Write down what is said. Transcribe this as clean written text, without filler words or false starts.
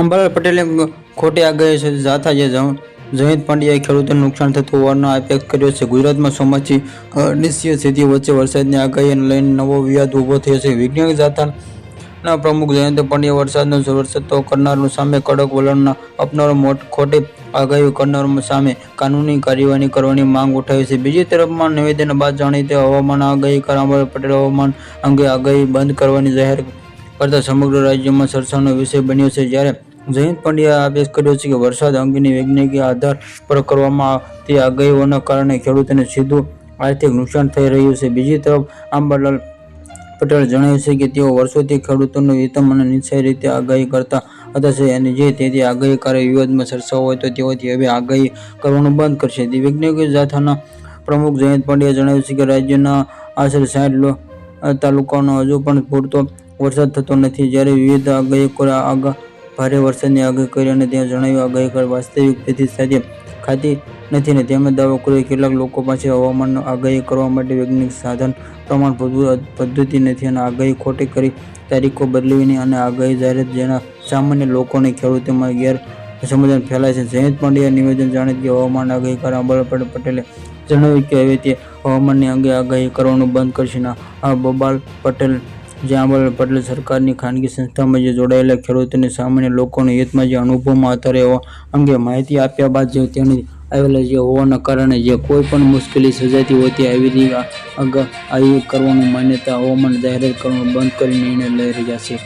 અંબાલાલ પટેલે ખોટી આગાહી સાથે જાથા જયંત પાંડ્યાએ ખેડૂતોને નુકસાન થતું હોવાનો આક્ષેપ કર્યો છે. ગુજરાતમાં સોમવારથી અનિશ્ચિત સ્થિતિ વચ્ચે વરસાદની આગાહીને લઈને નવો વિવાદ ઊભો થયો છે. વૈજ્ઞાનિક જાથાના પ્રમુખ જયંત પાંડ્યાએ વરસાદનો રસ્તો કરનારો સામે કડક વલણ અપનાવવા ખોટી આગાહીઓ કરનારો સામે કાનૂની કાર્યવાહી કરવાની માંગ ઉઠાવી છે. બીજી તરફમાં નિવેદન બાદ જાણીતા હવામાન આગાહીકાર અંબાલાલ પટેલે હવામાન અંગે આગાહી બંધ કરવાની જાહેર કરતા સમગ્ર રાજ્યમાં ચર્ચાનો વિષય બન્યો છે. જ્યારે જયંત પાંડ્યાએ આક્ષેપ કર્યો છે કે વરસાદ અંગેની વૈજ્ઞાનિક આધાર પર કરવામાં આવતી આગાહીઓના કારણે ખેડૂતોને સીધું આર્થિક નુકસાન થઈ રહ્યું છે. બીજી તરફ અંબાલાલ પટેલે જણાવ્યું છે કે તેઓ વર્ષોથી ખેડૂતોનું હિતમ અને નિશ્ચય રીતે આગાહી કરતા હતા છે અને જે તેથી આગાહીકારો વિવાદમાં સર્જાયો હોય તો તેઓથી હવે આગાહી કરવાનું બંધ કરશે. વૈજ્ઞાનિક જાથાના પ્રમુખ જયંત પાંડ્યાએ જણાવ્યું છે કે રાજ્યના આશરે 60 તાલુકાઓમાં હજુ પણ પૂરતો વરસાદ થતો નથી. જ્યારે વિવિધ આગાહીકારોએ ભારે વરસાદની આગાહી કરી અને ત્યાં જણાવ્યું આગાહીકાર વાસ્તવિક સ્થિતિ સાથે ખાતી નથી અને તેમણે દાવો કર્યો કે કેટલાક લોકો પાસે હવામાન આગાહી કરવા માટે વૈજ્ઞાનિક સાધન પ્રમાણભૂત પદ્ધતિ નથી અને આગાહી ખોટી કરી તારીખો બદલવી અને આગાહી જાહેરાત જેના સામાન્ય લોકો અને ખેડૂતોમાં ગેરસમજ ફેલાય છે. જયંત પાંડ્યાએ નિવેદન જાણીતા હવામાન આગાહીકાર અંબાલાલ પટેલે જણાવ્યું કે હવે તે હવામાનની અંગે આગાહી કરવાનું બંધ કરશે. અંબાલાલ પટેલ જે અંબાલાલ પટેલ સરકારની ખાનગી સંસ્થામાં જે જોડાયેલા ખેડૂતોને સામાન્ય લોકોના હિતમાં જે અનુભવમાં હતા એ અંગે માહિતી આપ્યા બાદ જે તેની આવેલા જે હોવાના કારણે જે કોઈ પણ મુશ્કેલી સર્જાતી હોય તે આવી આગાહી કરવાનું માન્યતા હવામાન જાહેરાત કરવાનું બંધ કરી નિર્ણય લઈ રહ્યા છે.